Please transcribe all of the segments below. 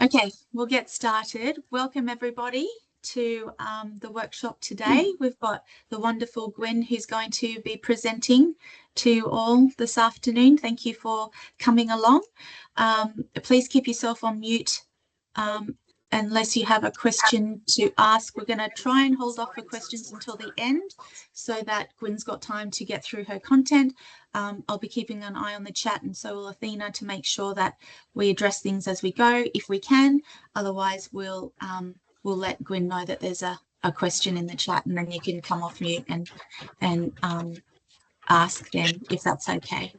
Okay, we'll get started. Welcome everybody to the workshop today. We've got the wonderful Gwen who's going to be presenting to you all this afternoon. Thank you for coming along. Please keep yourself on mute unless you have a question to ask. We're going to try and hold off for questions until the end so that Gwen's got time to get through her content. I'll be keeping an eye on the chat, and so will Athena, to make sure that we address things as we go if we can. Otherwise, we'll let Gwen know that there's a question in the chat, and then you can come off mute and ask then, if that's okay.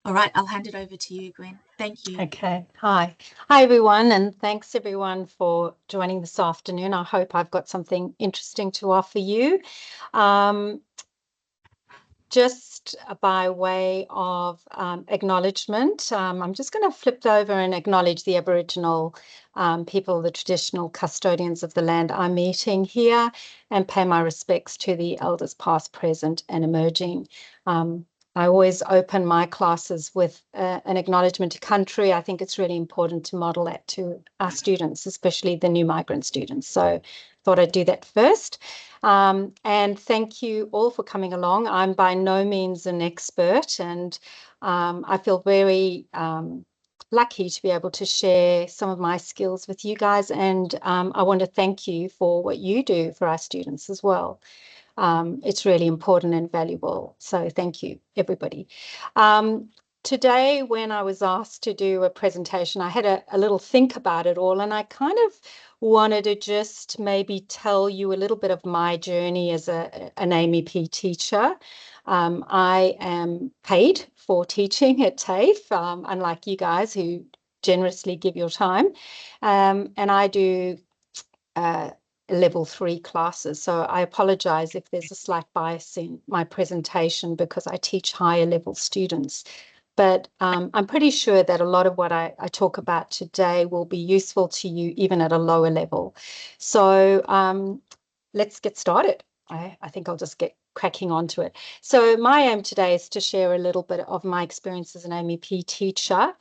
All right, I'll hand it over to you, Gwen. Thank you. Okay. Hi everyone, and thanks everyone for joining this afternoon. I hope I've got something interesting to offer you. Just by way of acknowledgement, I'm just going to flip over and acknowledge the Aboriginal people, the traditional custodians of the land I'm meeting here, and pay my respects to the elders past, present, and emerging. I always open my classes with an acknowledgement to country. I think it's really important to model that to our students, especially the new migrant students. So thought I'd do that first. And thank you all for coming along. I'm by no means an expert, and I feel very lucky to be able to share some of my skills with you guys. And I want to thank you for what you do for our students as well. It's really important and valuable. So thank you, everybody. Today, when I was asked to do a presentation, I had a little think about it all, and I kind of wanted to just maybe tell you a little bit of my journey as an AMEP teacher. I am paid for teaching at TAFE, unlike you guys who generously give your time, and I do level 3 classes. So I apologize if there's a slight bias in my presentation because I teach higher level students. But I'm pretty sure that a lot of what I talk about today will be useful to you even at a lower level. So let's get started. I think I'll just get cracking onto it. So my aim today is to share a little bit of my experience as an AMEP teacher.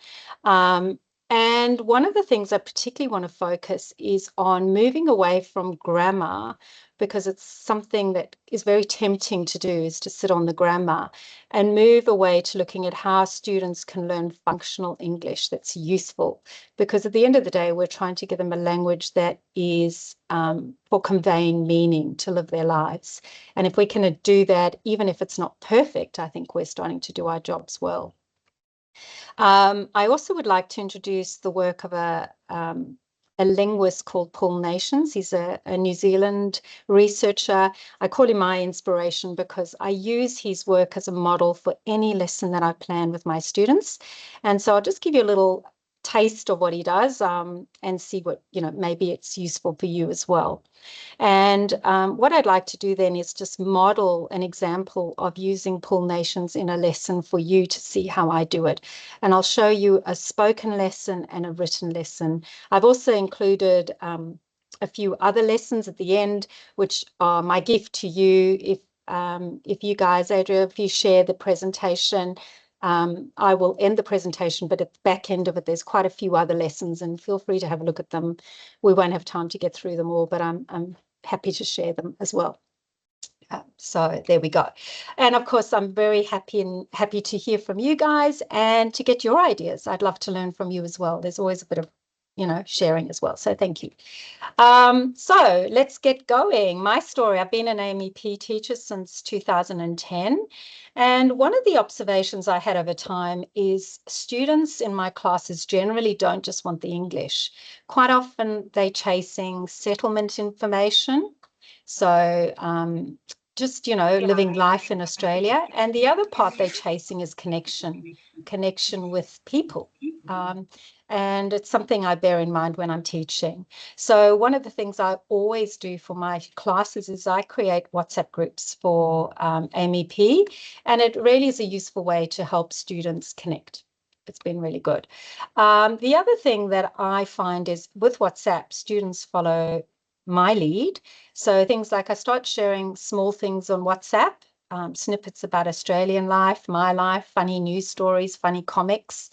And one of the things I particularly want to focus is on moving away from grammar, because it's something that is very tempting to do, is to sit on the grammar, and move away to looking at how students can learn functional English that's useful. Because at the end of the day, we're trying to give them a language that is for conveying meaning to live their lives. And if we can do that, even if it's not perfect, I think we're starting to do our jobs well. I also would like to introduce the work of a linguist called Paul Nations. He's a New Zealand researcher. I call him my inspiration because I use his work as a model for any lesson that I plan with my students. And so I'll just give you a little taste of what he does and see what, maybe it's useful for you as well. And what I'd like to do then is just model an example of using Paul Nations in a lesson for you to see how I do it. And I'll show you a spoken lesson and a written lesson. I've also included a few other lessons at the end, which are my gift to you. If you guys, Adria, if you share the presentation, I will end the presentation, but at the back end of it, there's quite a few other lessons, and feel free to have a look at them. We won't have time to get through them all, but I'm happy to share them as well. So there we go. And of course, I'm very happy to hear from you guys and to get your ideas. I'd love to learn from you as well. There's always a bit of sharing as well. So thank you. So let's get going. My story, I've been an AMEP teacher since 2010. And one of the observations I had over time is students in my classes generally don't just want the English. Quite often they're chasing settlement information. So just, living life in Australia. And the other part they're chasing is connection with people. And it's something I bear in mind when I'm teaching. So one of the things I always do for my classes is I create WhatsApp groups for AMEP, and it really is a useful way to help students connect. It's been really good. The other thing that I find is with WhatsApp, students follow my lead. So things like I start sharing small things on WhatsApp, snippets about Australian life, my life, funny news stories, funny comics.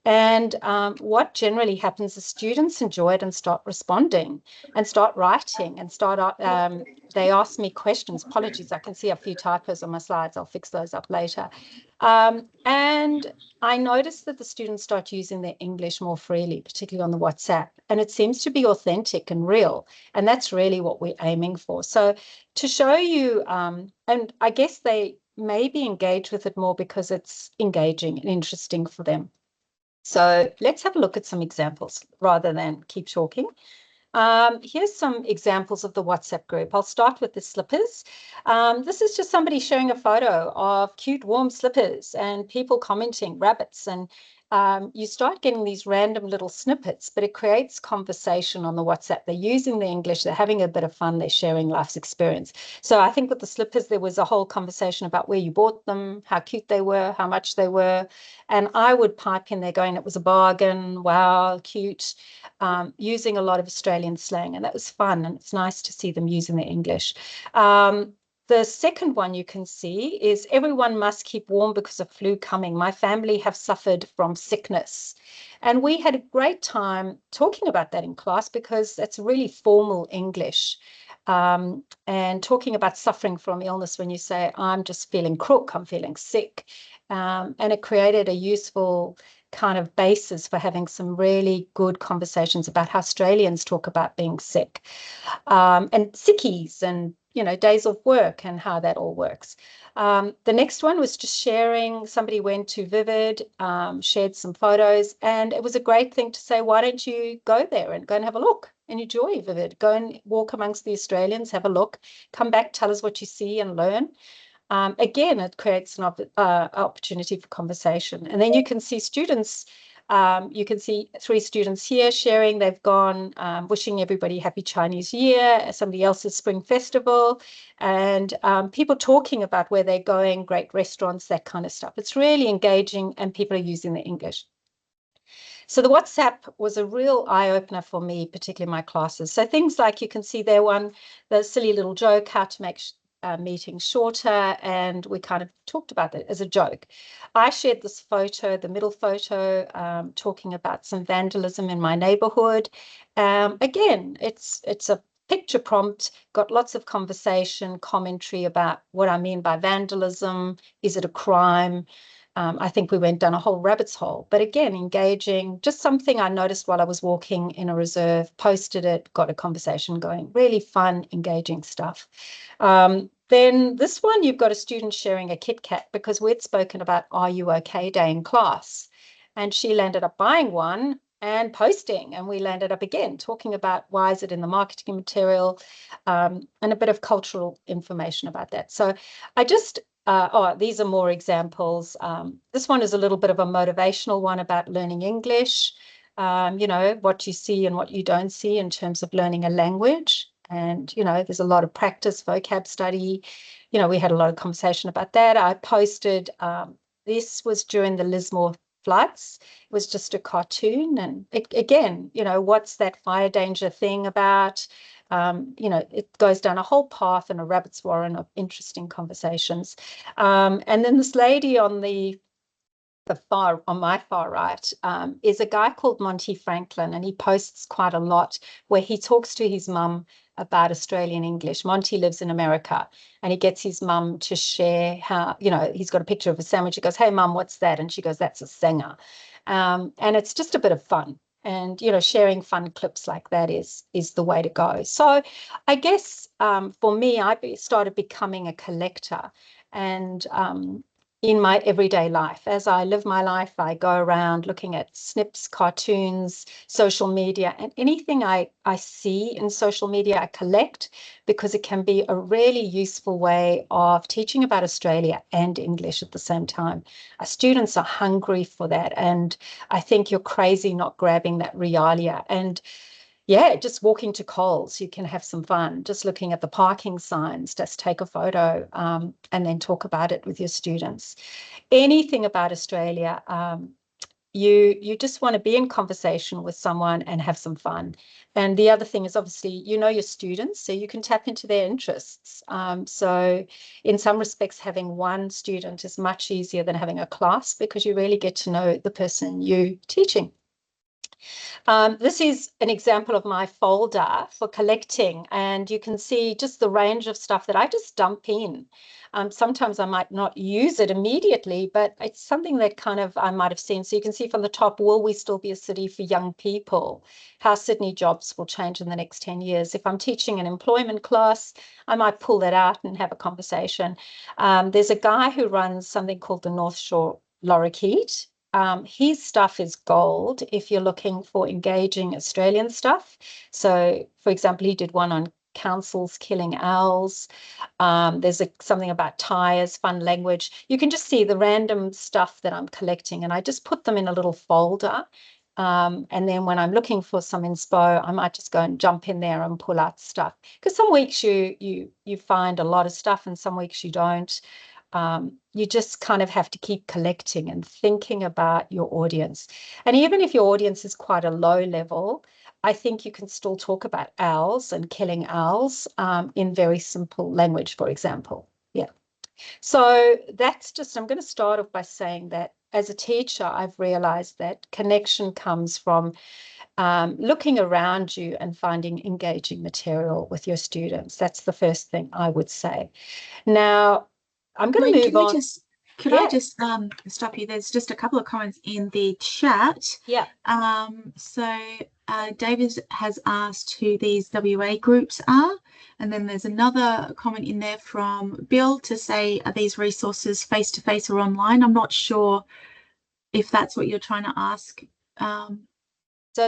And what generally happens is students enjoy it and start responding and start writing and they ask me questions. Apologies, I can see a few typos on my slides. I'll fix those up later. And I noticed that the students start using their English more freely, particularly on the WhatsApp, and it seems to be authentic and real. And that's really what we're aiming for. So to show you, and I guess they maybe engage with it more because it's engaging and interesting for them. So let's have a look at some examples rather than keep talking. Here's some examples of the WhatsApp group. I'll start with the slippers. This is just somebody showing a photo of cute, warm slippers and people commenting, rabbits, and you start getting these random little snippets, but it creates conversation on the WhatsApp. They're using the English, they're having a bit of fun, they're sharing life's experience. So I think with the slippers, there was a whole conversation about where you bought them, how cute they were, how much they were. And I would pipe in there going, it was a bargain, wow, cute, using a lot of Australian slang. And that was fun. And it's nice to see them using the English. The second one you can see is everyone must keep warm because of flu coming. My family have suffered from sickness. And we had a great time talking about that in class because that's really formal English. And talking about suffering from illness when you say, I'm just feeling crook, I'm feeling sick. And it created a useful kind of basis for having some really good conversations about how Australians talk about being sick, and sickies and days of work and how that all works. The next one was just sharing. Somebody went to Vivid, shared some photos, and it was a great thing to say, why don't you go there and go and have a look and enjoy Vivid? Go and walk amongst the Australians, have a look, come back, tell us what you see and learn. Again, it creates an opportunity for conversation. And then you can see students, you can see 3 students here sharing. They've gone wishing everybody happy Chinese Year, somebody else's Spring Festival, and people talking about where they're going, great restaurants, that kind of stuff. It's really engaging and people are using the English. So the WhatsApp was a real eye-opener for me, particularly my classes. So things like you can see there the silly little joke, how to make meetings shorter, and we kind of talked about that as a joke. I shared this photo, the middle photo, talking about some vandalism in my neighborhood. Again, it's a picture prompt, got lots of conversation, commentary about what I mean by vandalism. Is it a crime? I think we went down a whole rabbit's hole, but again, engaging, just something I noticed while I was walking in a reserve, posted it, got a conversation going, really fun, engaging stuff. Then this one, you've got a student sharing a Kit Kat because we'd spoken about Are You OK Day in class. And she landed up buying one and posting, and we landed up again talking about why is it in the marketing material, and a bit of cultural information about that. So I just these are more examples. This one is a little bit of a motivational one about learning English, what you see and what you don't see in terms of learning a language. And, there's a lot of practice, vocab study. We had a lot of conversation about that. I posted, this was during the Lismore floods. It was just a cartoon. And again, what's that fire danger thing about? It goes down a whole path and a rabbit's warren of interesting conversations. And then this lady on my far right is a guy called Monty Franklin, and he posts quite a lot where he talks to his mum about Australian English. Monty lives in America, and he gets his mum to share how, he's got a picture of a sandwich. He goes, "Hey, mum, what's that?" And she goes, "That's a singer." And it's just a bit of fun. And, sharing fun clips like that is the way to go. So I guess for me, I started becoming a collector. And in my everyday life, as I live my life, I go around looking at snips, cartoons, social media, and anything I see in social media, I collect because it can be a really useful way of teaching about Australia and English at the same time. Our students are hungry for that. And I think you're crazy not grabbing that realia. And yeah, just walking to Coles, you can have some fun. Just looking at the parking signs, just take a photo and then talk about it with your students. Anything about Australia, you just want to be in conversation with someone and have some fun. And the other thing is obviously, you know, your students, so you can tap into their interests. So in some respects, having one student is much easier than having a class because you really get to know the person you're teaching. This is an example of my folder for collecting, and you can see just the range of stuff that I just dump in. Sometimes I might not use it immediately, but it's something that kind of I might have seen. So you can see from the top, will we still be a city for young people? How Sydney jobs will change in the next 10 years. If I'm teaching an employment class, I might pull that out and have a conversation. There's a guy who runs something called the North Shore Lorikeet. His stuff is gold if you're looking for engaging Australian stuff. So, for example, he did one on councils killing owls. There's something about tires, fun language. You can just see the random stuff that I'm collecting, and I just put them in a little folder. And then when I'm looking for some inspo, I might just go and jump in there and pull out stuff. Because some weeks you find a lot of stuff, and some weeks you don't. You just kind of have to keep collecting and thinking about your audience. And even if your audience is quite a low level, I think you can still talk about owls and killing owls in very simple language, for example. Yeah. So that's just, I'm going to start off by saying that as a teacher, I've realized that connection comes from looking around you and finding engaging material with your students. That's the first thing I would say. Now, I'm going Gwen, to move on. could I Yeah, just stop you? There's just a couple of comments in the chat. yeah. So David has asked who these WA groups are, and then there's another comment in there from Bill to say, are these resources face to face or online? I'm not sure if that's what you're trying to ask. Um, So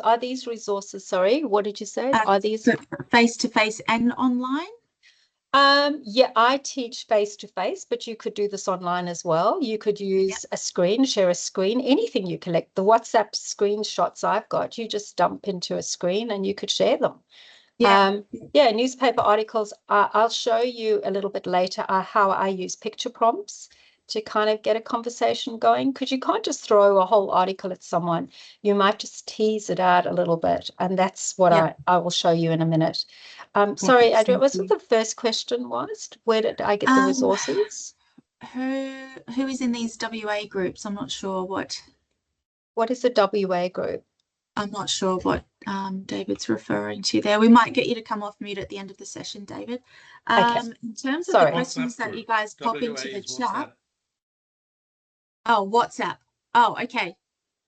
are these resources, sorry, what did you say? Are these? so face to face and online? Yeah, I teach face to face, but you could do this online as well. You could Yeah. use a screen, share a screen, anything you collect. The WhatsApp screenshots I've got, you just dump into a screen and you could share them. Yeah. Yeah, newspaper articles. I'll show you a little bit later how I use picture prompts to kind of get a conversation going, because you can't just throw a whole article at someone. You might just tease it out a little bit, and that's what Yeah. I will show you in a minute. Sorry, Perfect. Adria, Thank what's what you. the first question was? Where did I get the Um, resources? who is in these WA groups? What is the WA group? I'm not sure what David's referring to there. We might get you to come off mute at the end of the session, David. Okay, In terms of the sorry. questions that you group. guys pop WA into the is chat. WhatsApp. Oh, WhatsApp. Oh, okay.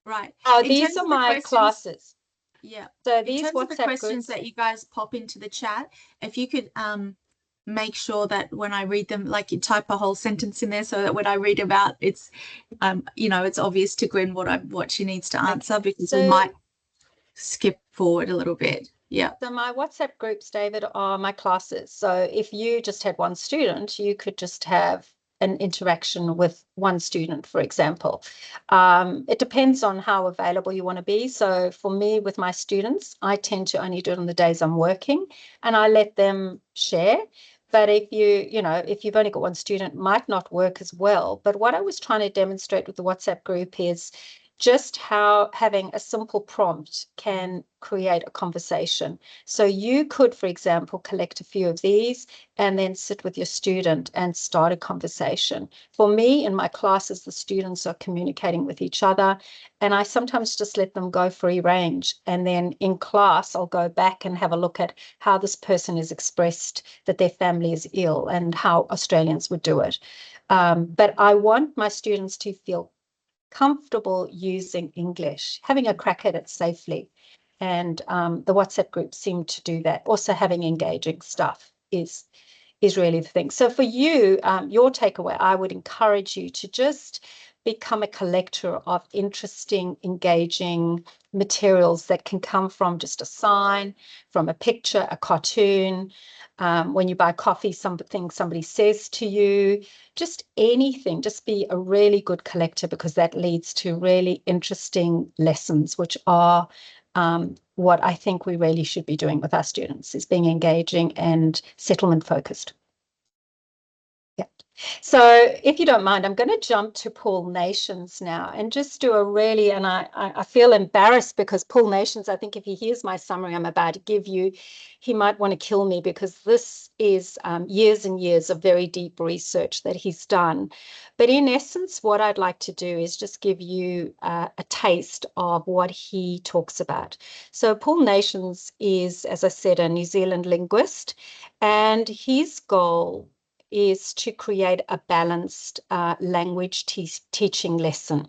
Right. Oh, In these terms are of the my questions, classes. yeah. So In these terms of the WhatsApp questions groups. that you guys pop into the chat, if you could make sure that when I read them, like you type a whole sentence in there so that when I read them out, it's it's obvious to Gwen what she needs to Okay. answer, because we So might skip forward a little bit. Yeah. So my WhatsApp groups, David, are my classes. So if you just had one student, you could just have an interaction with one student, for example. It depends on how available you want to be. So for me, with my students, I tend to only do it on the days I'm working, and I let them share. But if you've only got one student, it might not work as well. But what I was trying to demonstrate with the WhatsApp group is just how having a simple prompt can create a conversation. So you could, for example, collect a few of these and then sit with your student and start a conversation. For me, in my classes, the students are communicating with each other, and I sometimes just let them go free range. And then in class, I'll go back and have a look at how this person has expressed that their family is ill and how Australians would do it. But I want my students to feel comfortable using English, having a crack at it safely. And the WhatsApp group seem to do that. Also, having engaging stuff is really the thing. So for you, your takeaway, I would encourage you to just become a collector of interesting, engaging materials that can come from just a sign, from a picture, a cartoon. When you buy coffee, something somebody says to you, just anything, just be a really good collector, because that leads to really interesting lessons, which are what I think we really should be doing with our students, is being engaging and settlement focused. Yeah. So if you don't mind, I'm going to jump to Paul Nations now and just do a really, and I feel embarrassed because Paul Nations, I think if he hears my summary I'm about to give you, he might want to kill me because this is years and years of very deep research that he's done. But in essence, what I'd like to do is just give you a taste of what he talks about. So Paul Nations is, as I said, a New Zealand linguist, and his goal is to create a balanced language teaching lesson.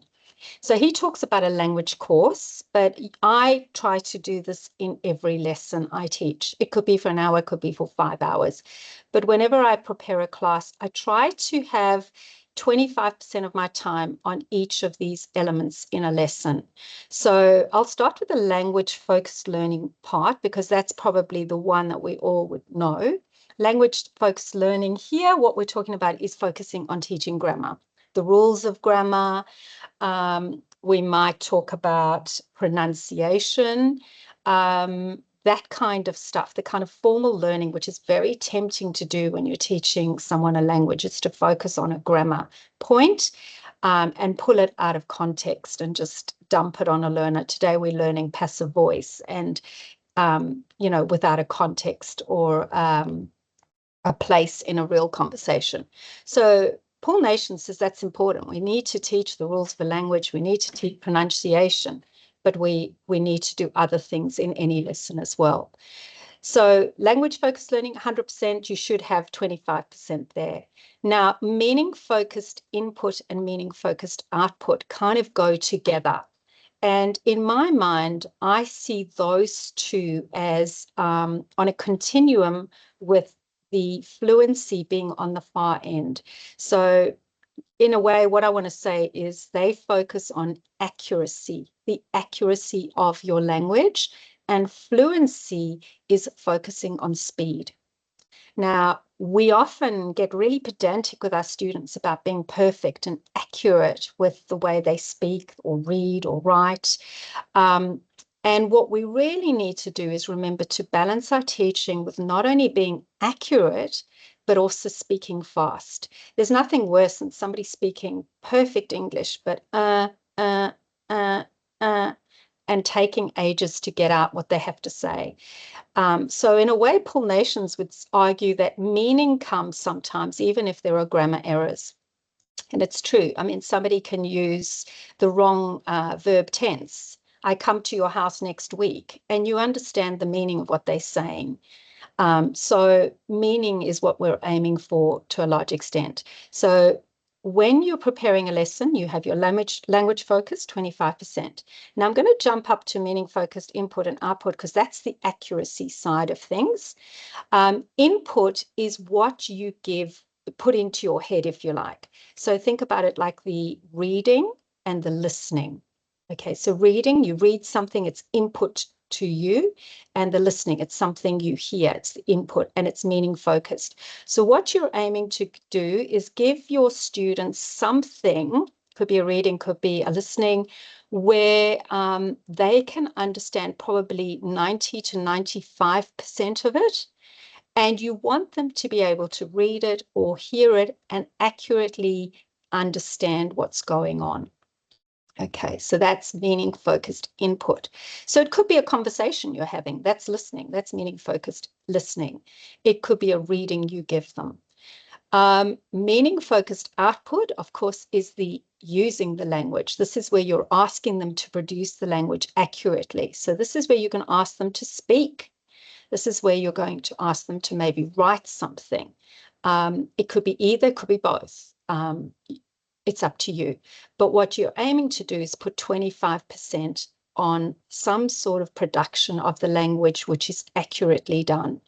So he talks about a language course, but I try to do this in every lesson I teach. It could be for an hour, it could be for 5 hours. But whenever I prepare a class, I try to have 25% of my time on each of these elements in a lesson. So I'll start with the language focused learning part because that's probably the one that we all would know. Language focused learning here, what we're talking about is focusing on teaching grammar, the rules of grammar. We might talk about pronunciation, that kind of stuff, the kind of formal learning, which is very tempting to do when you're teaching someone a language. It's to focus on a grammar point and pull it out of context and just dump it on a learner. Today we're learning passive voice and, without a context or a place in a real conversation. So Paul Nation says that's important. We need to teach the rules for language. We need to teach pronunciation, but we need to do other things in any lesson as well. So language-focused learning, 100%, you should have 25% there. Now, meaning-focused input and meaning-focused output kind of go together. And in my mind, I see those two as on a continuum with the fluency being on the far end. So in a way, what I want to say is they focus on accuracy, the accuracy of your language, and fluency is focusing on speed. Now, we often get really pedantic with our students about being perfect and accurate with the way they speak or read or write. And what we really need to do is remember to balance our teaching with not only being accurate, but also speaking fast. There's nothing worse than somebody speaking perfect English, but uh, uh, and taking ages to get out what they have to say. So in a way, Paul Nations would argue that meaning comes sometimes, even if there are grammar errors. And it's true. I mean, somebody can use the wrong verb tense. I come to your house next week, and you understand the meaning of what they're saying. So meaning is what we're aiming for to a large extent. So when you're preparing a lesson, you have your language focus, 25%. Now I'm going to jump up to meaning focused input and output because that's the accuracy side of things. Input is what you put into your head, if you like. So think about it like the reading and the listening. Okay, so reading, you read something, it's input to you, and the listening, it's something you hear, it's the input, and it's meaning focused. So what you're aiming to do is give your students something, could be a reading, could be a listening, where they can understand probably 90 to 95% of it. And you want them to be able to read it or hear it and accurately understand what's going on. Okay, so that's meaning focused input. So it could be a conversation you're having. That's listening. That's meaning focused listening. It could be a reading you give them. Meaning focused output, of course, is the using the language. This is where you're asking them to produce the language accurately. So this is where you can ask them to speak. This is where you're going to ask them to maybe write something. It could be either, it could be both. It's up to you. But what you're aiming to do is put 25% on some sort of production of the language which is accurately done.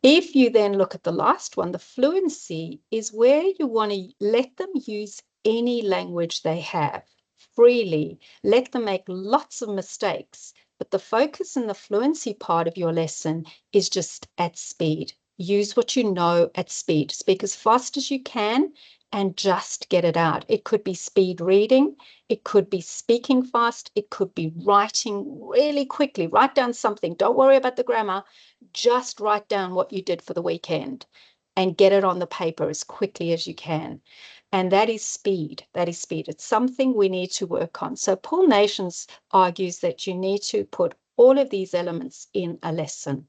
If you then look at the last one, the fluency is where you want to let them use any language they have freely, let them make lots of mistakes, but the focus and the fluency part of your lesson is just at speed. Use what you know at speed. Speak as fast as you can and just get it out. It could be speed reading. It could be speaking fast. It could be writing really quickly. Write down something. Don't worry about the grammar. Just write down what you did for the weekend and get it on the paper as quickly as you can. And that is speed. That is speed. It's something we need to work on. So Paul Nations argues that you need to put all of these elements in a lesson.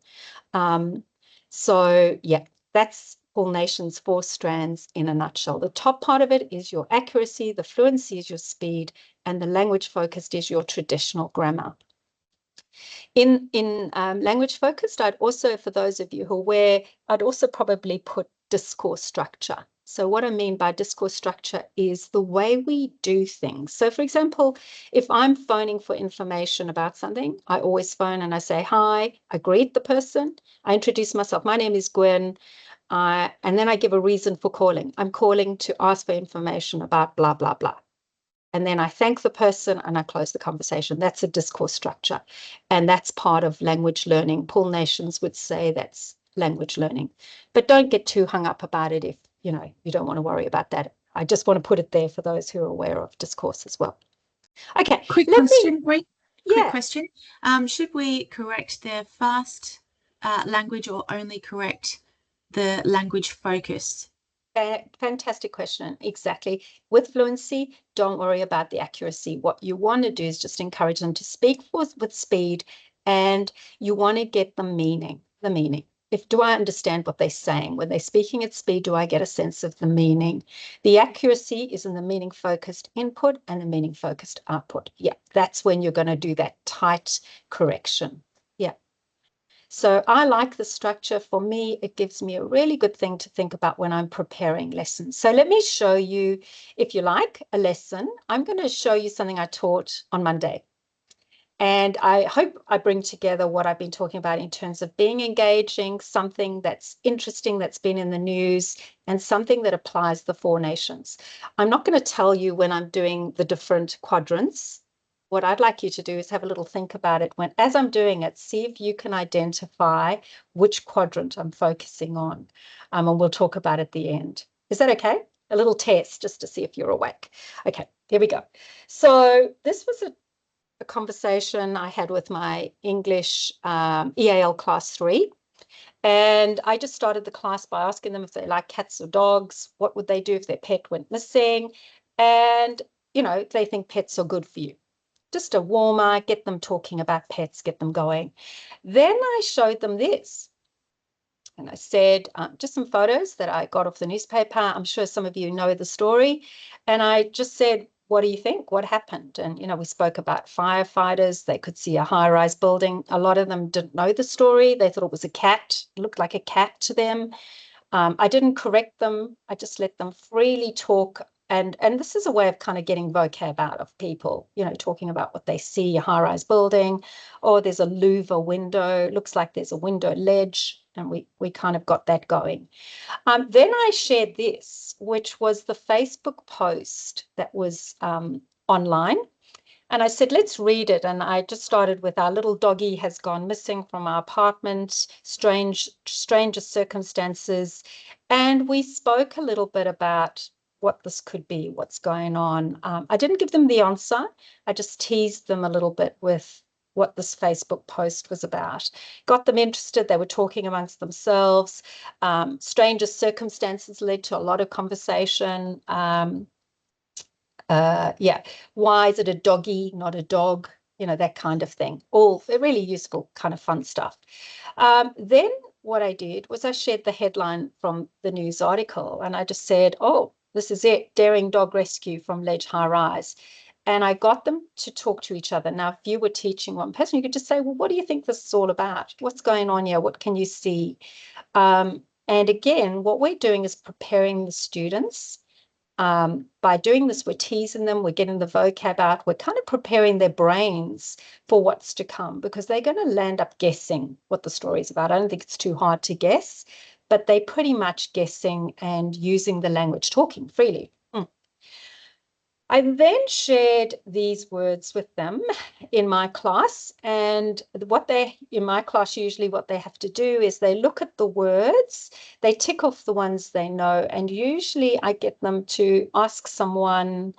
So yeah, that's Paul Nations' 4 strands in a nutshell. The top part of it is your accuracy, the fluency is your speed, and the language focused is your traditional grammar. In language focused, I'd also, for those of you who are aware, I'd also probably put discourse structure. So what I mean by discourse structure is the way we do things. So for example, if I'm phoning for information about something, I always phone and I say, hi, I greet the person, I introduce myself, my name is Gwen, and then I give a reason for calling. I'm calling to ask for information about blah, blah, blah. And then I thank the person and I close the conversation. That's a discourse structure. And that's part of language learning. Paul Nations would say that's language learning. But don't get too hung up about it if, you don't want to worry about that. I just want to put it there for those who are aware of discourse as well. Okay. Quick question. Should we correct the fast language or only correct the language focused? Fantastic question. Exactly. With fluency, don't worry about the accuracy. What you want to do is just encourage them to speak with speed, and you want to get the meaning. Do I understand what they're saying? When they're speaking at speed, do I get a sense of the meaning? The accuracy is in the meaning-focused input and the meaning-focused output. Yeah, that's when you're going to do that tight correction. Yeah. So I like the structure. For me, it gives me a really good thing to think about when I'm preparing lessons. So let me show you, if you like, a lesson. I'm going to show you something I taught on Monday. And I hope I bring together what I've been talking about in terms of being engaging, something that's interesting that's been in the news, and something that applies the 4 nations. I'm not going to tell you when I'm doing the different quadrants. What I'd like you to do is have a little think about it. As I'm doing it, see if you can identify which quadrant I'm focusing on. And we'll talk about it at the end. Is that okay? A little test just to see if you're awake. Okay, here we go. So this was a conversation I had with my English EAL class 3. And I just started the class by asking them if they like cats or dogs, what would they do if their pet went missing? And, they think pets are good for you. Just a warmer, get them talking about pets, get them going. Then I showed them this. And I said, just some photos that I got off the newspaper. I'm sure some of you know the story. And I just said, what do you think? What happened? And, we spoke about firefighters. They could see a high-rise building. A lot of them didn't know the story. They thought it was a cat. It looked like a cat to them. I didn't correct them. I just let them freely talk. And this is a way of kind of getting vocab out of people, talking about what they see, a high-rise building, or there's a louver window. Looks like there's a window ledge. And we kind of got that going. Then I shared this, which was the Facebook post that was online. And I said, let's read it. And I just started with, our little doggy has gone missing from our apartment, strangest circumstances. And we spoke a little bit about what this could be, what's going on. I didn't give them the answer. I just teased them a little bit with what this Facebook post was about. Got them interested. They were talking amongst themselves. Strangest circumstances led to a lot of conversation. Yeah, why is it a doggy, not a dog? That kind of thing. All really useful, kind of fun stuff. Then what I did was I shared the headline from the news article, and I just said, oh, this is it, daring dog rescue from ledge high rise. And I got them to talk to each other. Now, if you were teaching one person, you could just say, well, what do you think this is all about? What's going on here? What can you see? And again, what we're doing is preparing the students. By doing this, we're teasing them, we're getting the vocab out, we're kind of preparing their brains for what's to come, because they're going to land up guessing what the story is about. I don't think it's too hard to guess, but they're pretty much guessing and using the language, talking freely. I then shared these words with them in my class, and in my class, usually what they have to do is they look at the words, they tick off the ones they know, and usually I get them to ask someone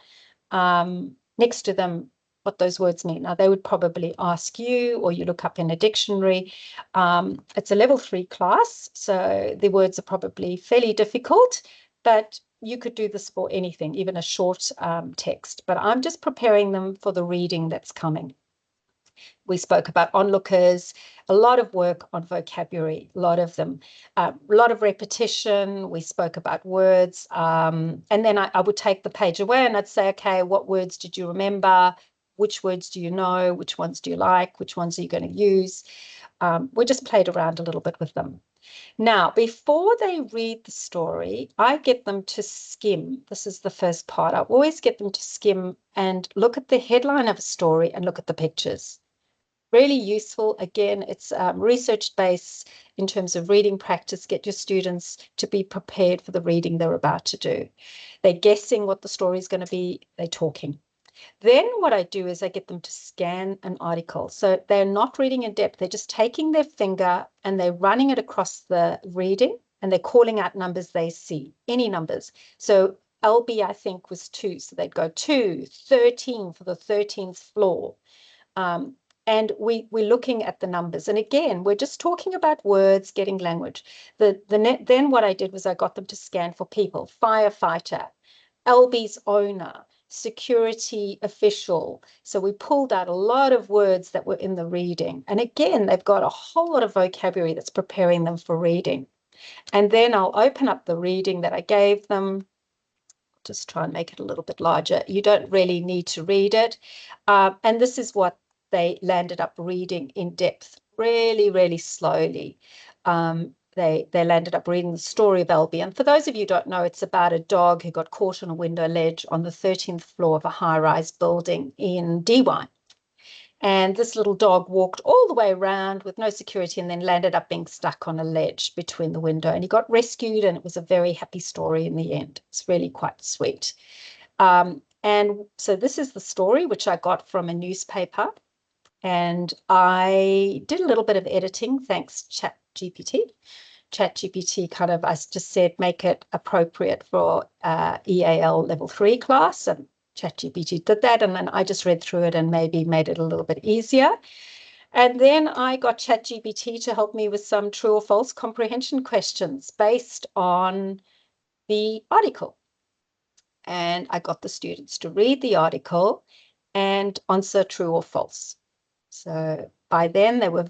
next to them what those words mean. Now, they would probably ask you, or you look up in a dictionary. It's a level 3 class, so the words are probably fairly difficult, but you could do this for anything, even a short text. But I'm just preparing them for the reading that's coming. We spoke about onlookers, a lot of work on vocabulary, a lot of them, a lot of repetition. We spoke about words. And then I would take the page away and I'd say, okay, what words did you remember? Which words do you know? Which ones do you like? Which ones are you going to use? We just played around a little bit with them. Now, before they read the story, I get them to skim. This is the first part. I always get them to skim and look at the headline of a story and look at the pictures. Really useful. Again, it's research-based in terms of reading practice. Get your students to be prepared for the reading they're about to do. They're guessing what the story is going to be. They're talking. Then what I do is I get them to scan an article. So they're not reading in depth. They're just taking their finger and they're running it across the reading and they're calling out numbers they see, any numbers. So LB, I think, was 2. So they'd go 2, 13 for the 13th floor. And we're looking at the numbers. And again, we're just talking about words, getting language. Then what I did was I got them to scan for people: firefighter, LB's owner, security official. So we pulled out a lot of words that were in the reading. And again, they've got a whole lot of vocabulary that's preparing them for reading. And then I'll open up the reading that I gave them. Just try and make it a little bit larger. You don't really need to read it. And this is what they landed up reading in depth, really, really slowly. They landed up reading the story of LB. And for those of you who don't know, it's about a dog who got caught on a window ledge on the 13th floor of a high-rise building in Dewine. And this little dog walked all the way around with no security and then landed up being stuck on a ledge between the window. And he got rescued, and it was a very happy story in the end. It's really quite sweet. And so this is the story, which I got from a newspaper. And I did a little bit of editing, thanks ChatGPT. ChatGPT kind of, I just said, make it appropriate for EAL level 3 class. And ChatGPT did that, and then I just read through it and maybe made it a little bit easier. And then I got ChatGPT to help me with some true or false comprehension questions based on the article. And I got the students to read the article and answer true or false. So by then they were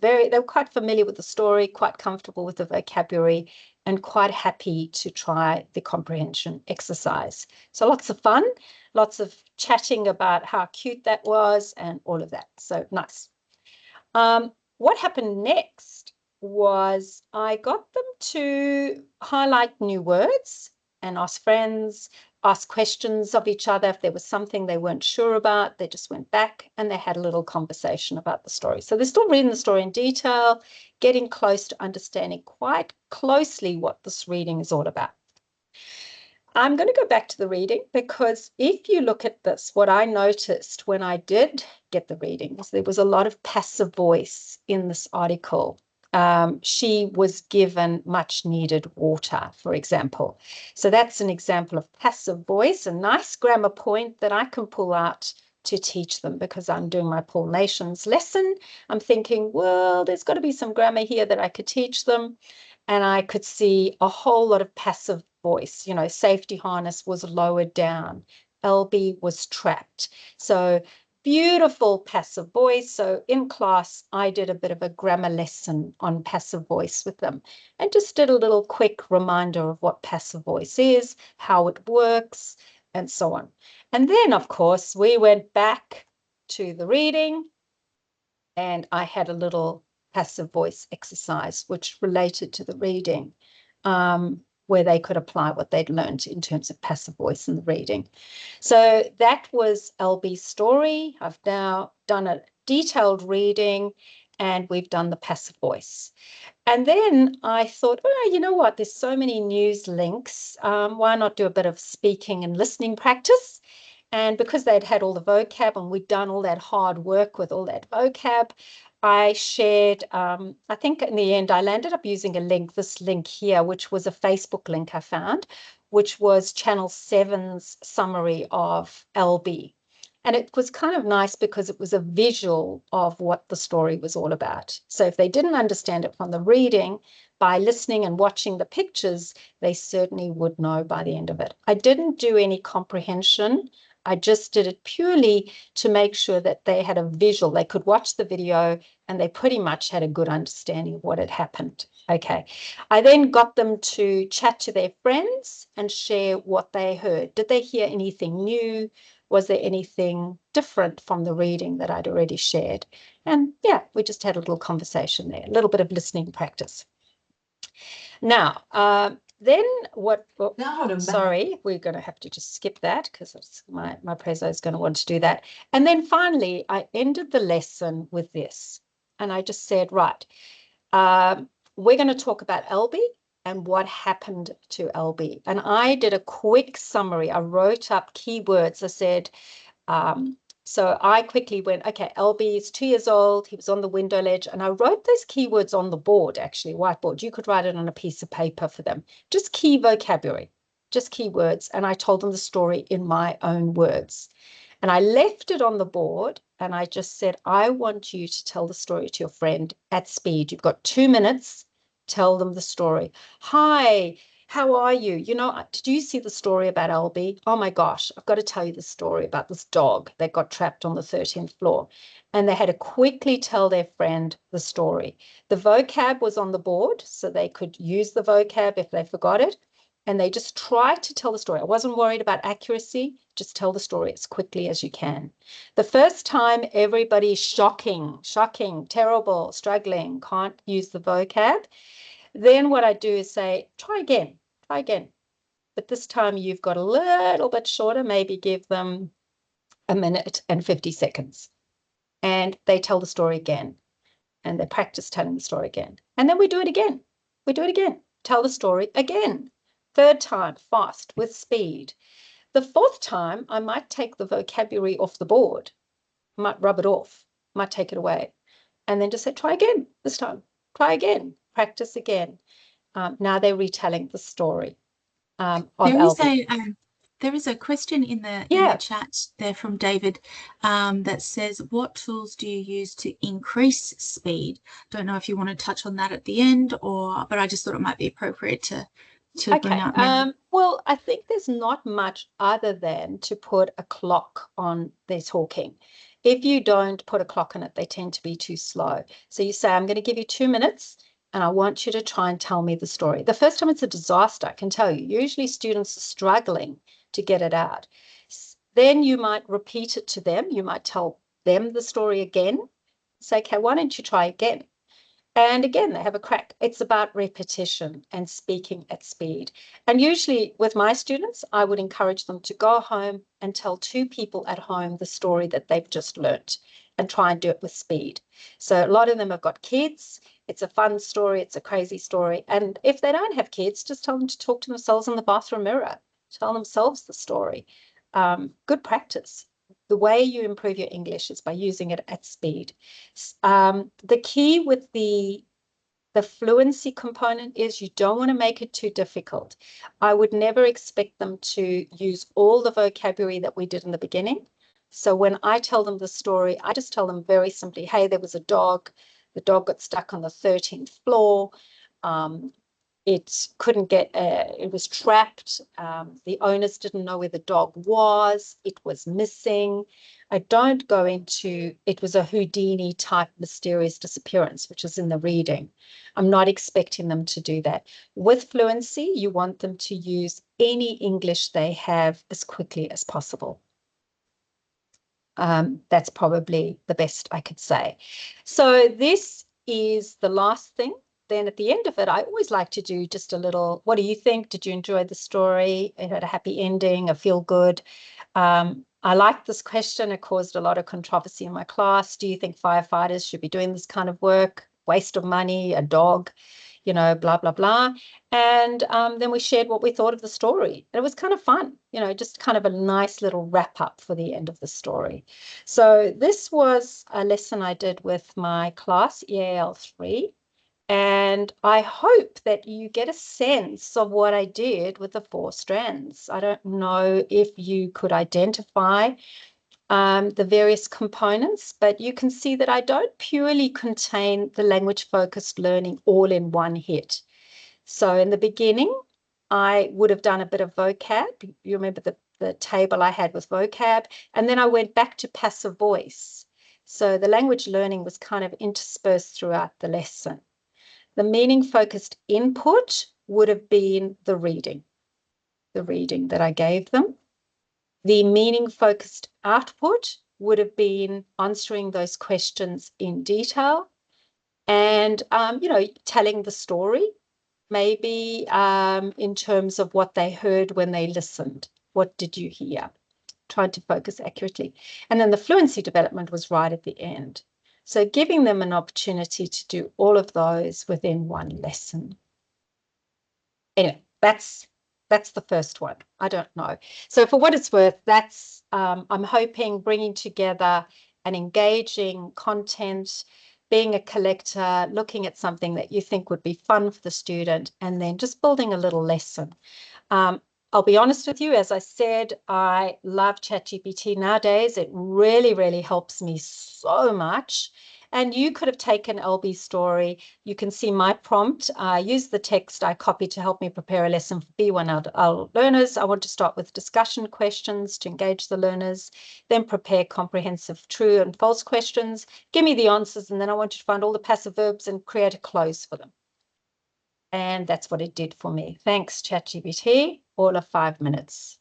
quite familiar with the story, quite comfortable with the vocabulary, and quite happy to try the comprehension exercise. So lots of fun, lots of chatting about how cute that was and all of that. So nice. What happened next was I got them to highlight new words and ask friends, ask questions of each other. If there was something they weren't sure about, they just went back and they had a little conversation about the story. So they're still reading the story in detail, getting close to understanding quite closely what this reading is all about. I'm going to go back to the reading, because if you look at this, what I noticed when I did get the reading is there was a lot of passive voice in this article. She was given much needed water, for example. So that's an example of passive voice, a nice grammar point that I can pull out to teach them, because I'm doing my Paul Nations lesson. I'm thinking, well, there's got to be some grammar here that I could teach them. And I could see a whole lot of passive voice. You know, safety harness was lowered down. LB was trapped. So beautiful passive voice. So in class, I did a bit of a grammar lesson on passive voice with them and just did a little quick reminder of what passive voice is, how it works, and so on. And then, of course, we went back to the reading and I had a little passive voice exercise which related to the reading, where they could apply what they'd learned in terms of passive voice in the reading. So that was LB's story. I've now done a detailed reading and we've done the passive voice. And then I thought, oh, you know what? There's so many news links. Why not do a bit of speaking and listening practice? And because they'd had all the vocab and we'd done all that hard work with all that vocab, I shared, I think in the end, I landed up using a link, this link here, which was a Facebook link I found, which was Channel 7's summary of LB. And it was kind of nice because it was a visual of what the story was all about. So if they didn't understand it from the reading, by listening and watching the pictures, they certainly would know by the end of it. I didn't do any comprehension. I just did it purely to make sure that they had a visual. They could watch the video and they pretty much had a good understanding of what had happened. Okay. I then got them to chat to their friends and share what they heard. Did they hear anything new? Was there anything different from the reading that I'd already shared? And yeah, we just had a little conversation there, a little bit of listening practice. Now, then what, sorry, we're going to have to just skip that because my preso is going to want to do that. And then finally, I ended the lesson with this. And I just said, right, we're going to talk about Albie and what happened to Albie. And I did a quick summary. I wrote up keywords. I said, so I quickly went, okay, Albie is 2 years old. He was on the window ledge. And I wrote those keywords on the board, actually, whiteboard. You could write it on a piece of paper for them. Just key vocabulary, just keywords. And I told them the story in my own words. And I left it on the board and I just said, I want you to tell the story to your friend at speed. You've got 2 minutes. Tell them the story. Hi, how are you? You know, did you see the story about Albie? Oh my gosh, I've got to tell you the story about this dog that got trapped on the 13th floor. And they had to quickly tell their friend the story. The vocab was on the board, so they could use the vocab if they forgot it. And they just tried to tell the story. I wasn't worried about accuracy. Just tell the story as quickly as you can. The first time, everybody's shocking, terrible, struggling, can't use the vocab. Then what I do is say, try again. But this time you've got a little bit shorter, maybe give them 1 minute and 50 seconds. And they tell the story again. And they practice telling the story again. And then we do it again. Tell the story again. Third time, fast, with speed. The fourth time, I might take the vocabulary off the board, might rub it off, might take it away. And then just say, try again this time. Try again. Practice again. Now they're retelling the story of Albie. There is a question in the chat there from David that says, what tools do you use to increase speed? Don't know if you want to touch on that at the end, but I just thought it might be appropriate to bring up memory. Well, I think there's not much other than to put a clock on their talking. If you don't put a clock on it, they tend to be too slow. So you say, I'm going to give you 2 minutes and I want you to try and tell me the story. The first time it's a disaster, I can tell you. Usually students are struggling to get it out. Then you might repeat it to them. You might tell them the story again. Say, okay, why don't you try again? And again, they have a crack. It's about repetition and speaking at speed. And usually with my students, I would encourage them to go home and tell 2 people at home the story that they've just learnt and try and do it with speed. So a lot of them have got kids. It's a fun story. It's a crazy story. And if they don't have kids, just tell them to talk to themselves in the bathroom mirror, tell themselves the story. Good practice. The way you improve your English is by using it at speed. The key with the fluency component is you don't want to make it too difficult. I would never expect them to use all the vocabulary that we did in the beginning. So when I tell them the story, I just tell them very simply, hey, there was a dog. The dog got stuck on the 13th floor. It couldn't get, it was trapped. The owners didn't know where the dog was. It was missing. I don't go into, it was a Houdini type mysterious disappearance, which is in the reading. I'm not expecting them to do that. With fluency, you want them to use any English they have as quickly as possible. That's probably the best I could say. So this is the last thing. Then at the end of it, I always like to do just a little, what do you think? Did you enjoy the story? It had a happy ending, a feel good. I liked this question. It caused a lot of controversy in my class. Do you think firefighters should be doing this kind of work? Waste of money, a dog, you know, blah, blah, blah. And then we shared what we thought of the story. It was kind of fun, you know, just kind of a nice little wrap up for the end of the story. So this was a lesson I did with my class, EAL 3. And I hope that you get a sense of what I did with the 4 strands. I don't know if you could identify the various components, but you can see that I don't purely contain the language-focused learning all in one hit. So in the beginning, I would have done a bit of vocab. You remember the table I had with vocab, and then I went back to passive voice. So the language learning was kind of interspersed throughout the lesson. The meaning-focused input would have been the reading that I gave them. The meaning-focused output would have been answering those questions in detail and, telling the story, maybe in terms of what they heard when they listened. What did you hear? Trying to focus accurately. And then the fluency development was right at the end. So giving them an opportunity to do all of those within one lesson. Anyway, that's the first one. I don't know. So for what it's worth, that's I'm hoping bringing together an engaging content, being a collector, looking at something that you think would be fun for the student, and then just building a little lesson. I'll be honest with you, as I said, I love ChatGPT nowadays. It really, really helps me so much. And you could have taken LB's story. You can see my prompt. I use the text I copied to help me prepare a lesson for B1 learners. I want to start with discussion questions to engage the learners, then prepare comprehensive true and false questions. Give me the answers, and then I want you to find all the passive verbs and create a close for them. And that's what it did for me. Thanks, ChatGPT, all of 5 minutes.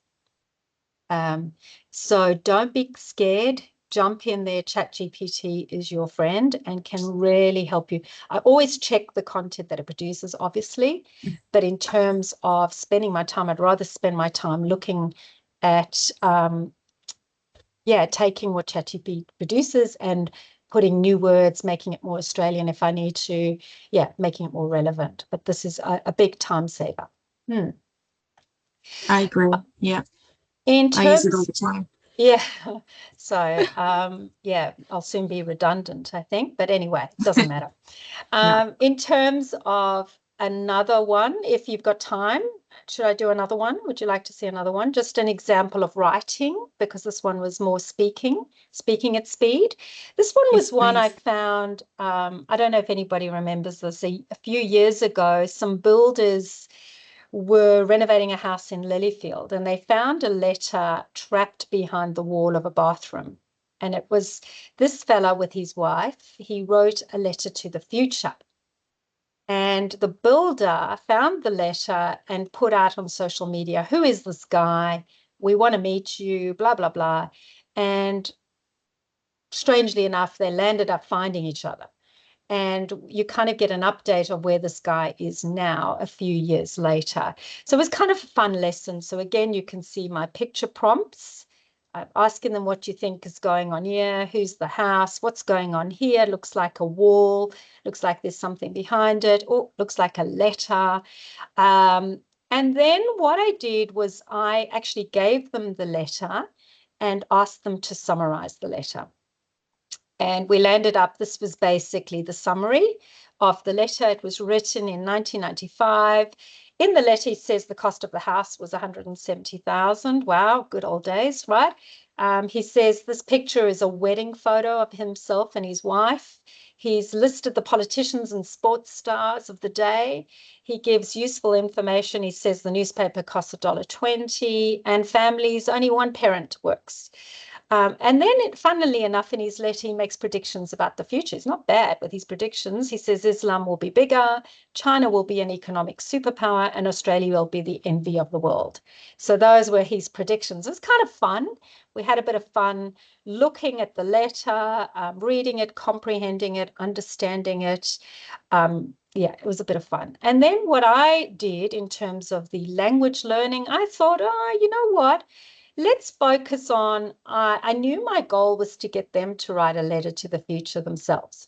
So don't be scared. Jump in there. ChatGPT is your friend and can really help you. I always check the content that it produces, obviously, but in terms of spending my time, I'd rather spend my time looking at, taking what ChatGPT produces and putting new words, making it more Australian if I need to, making it more relevant. But this is a big time saver. I agree. Yeah. In I use it all terms, the time. yeah. So, I'll soon be redundant, I think. But anyway, it doesn't matter. No. In terms of another one, if you've got time, should I do another one? Would you like to see another one? Just an example of writing, because this one was more speaking at speed. This one was Yes, one I please. found, I don't know if anybody remembers this, a few years ago, some builders were renovating a house in Lilyfield, and they found a letter trapped behind the wall of a bathroom. And it was this fella with his wife. He wrote a letter to the future. And the builder found the letter and put out on social media, who is this guy? We want to meet you, blah, blah, blah. And strangely enough, they landed up finding each other. And you kind of get an update of where this guy is now a few years later. So it was kind of a fun lesson. So again, you can see my picture prompts. I'm asking them what you think is going on here. Who's the house? What's going on here? Looks like a wall. Looks like there's something behind it. Oh, looks like a letter. And then what I did was I actually gave them the letter and asked them to summarize the letter. And we landed up, this was basically the summary of the letter. It was written in 1995. In the letter, it says the cost of the house was 170,000. Wow, good old days, right? He says this picture is a wedding photo of himself and his wife. He's listed the politicians and sports stars of the day. He gives useful information. He says the newspaper costs $1.20 and families, only one parent works. And then, funnily enough, in his letter, he makes predictions about the future. It's not bad with his predictions. He says Islam will be bigger, China will be an economic superpower, and Australia will be the envy of the world. So those were his predictions. It was kind of fun. We had a bit of fun looking at the letter, reading it, comprehending it, understanding it. It was a bit of fun. And then what I did in terms of the language learning, I thought, you know what? Let's focus on, I knew my goal was to get them to write a letter to the future themselves.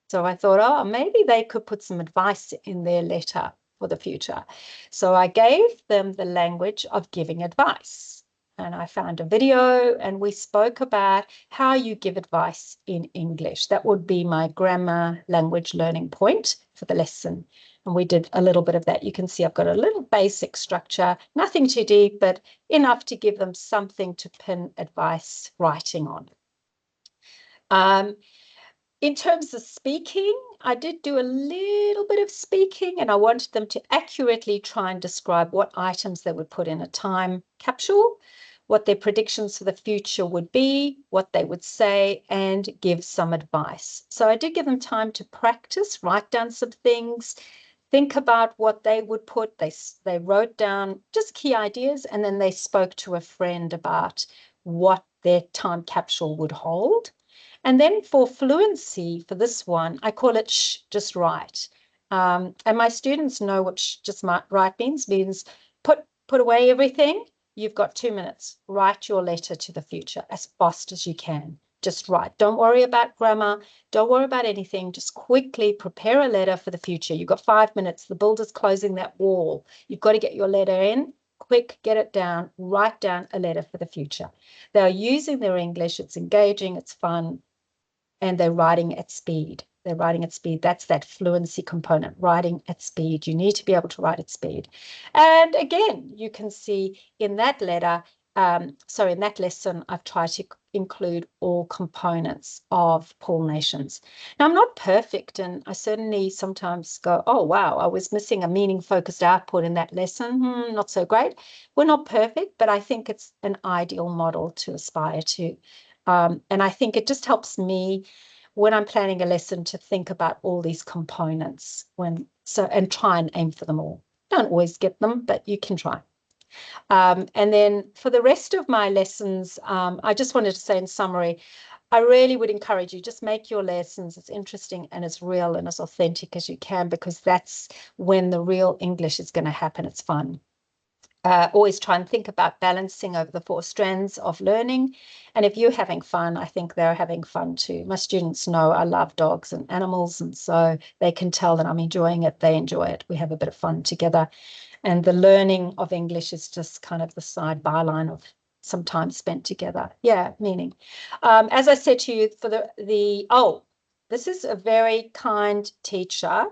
So I thought, maybe they could put some advice in their letter for the future. So I gave them the language of giving advice. And I found a video and we spoke about how you give advice in English. That would be my grammar language learning point for the lesson. And we did a little bit of that. You can see I've got a little basic structure, nothing too deep, but enough to give them something to pin advice writing on. In terms of speaking, I did do a little bit of speaking, and I wanted them to accurately try and describe what items they would put in a time capsule, what their predictions for the future would be, what they would say, and give some advice. So I did give them time to practice, write down some things, think about what they would put. They wrote down just key ideas, and then they spoke to a friend about what their time capsule would hold. And then for fluency, for this one, I call it shh, just write. And my students know what shh, just write means put away everything. You've got 2 minutes. Write your letter to the future as fast as you can. Just write. Don't worry about grammar. Don't worry about anything. Just quickly prepare a letter for the future. You've got 5 minutes. The builder's closing that wall. You've got to get your letter in. Quick, get it down. Write down a letter for the future. They're using their English. It's engaging. It's fun. And they're writing at speed. They're writing at speed. That's that fluency component, writing at speed. You need to be able to write at speed. And again, you can see in that letter, in that lesson, I've tried to include all components of Paul Nations. Now, I'm not perfect, and I certainly sometimes go, oh, wow, I was missing a meaning-focused output in that lesson. Not so great. We're not perfect, but I think it's an ideal model to aspire to. And I think it just helps me when I'm planning a lesson to think about all these components and try and aim for them all. Don't always get them, but you can try. And then for the rest of my lessons, I just wanted to say in summary, I really would encourage you, just make your lessons as interesting and as real and as authentic as you can, because that's when the real English is going to happen. It's fun. Always try and think about balancing over the 4 strands of learning. And if you're having fun, I think they're having fun too. My students know I love dogs and animals, and so they can tell that I'm enjoying it. They enjoy it. We have a bit of fun together. And the learning of English is just kind of the side byline of some time spent together. Yeah, meaning. As I said to you, for this is a very kind teacher.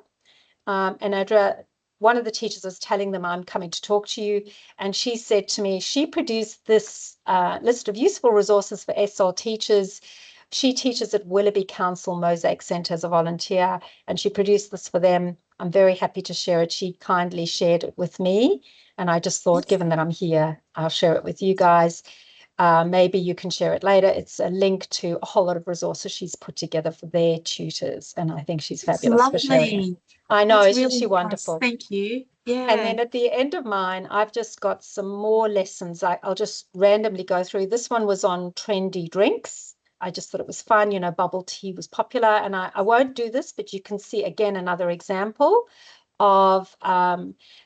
And one of the teachers was telling them, I'm coming to talk to you. And she said to me, she produced this list of useful resources for SL teachers. She teaches at Willoughby Council Mosaic Centre as a volunteer, and she produced this for them. I'm very happy to share it. She kindly shared it with me. And I just thought, given that I'm here, I'll share it with you guys. Maybe you can share it later. It's a link to a whole lot of resources she's put together for their tutors. And I think she's fabulous for sharing it. I know, That's isn't really she wonderful? nice. Thank you. Yeah. And then at the end of mine, I've just got some more lessons. I'll just randomly go through. This one was on trendy drinks. I just thought it was fun. You know, bubble tea was popular. And I won't do this, but you can see again another example of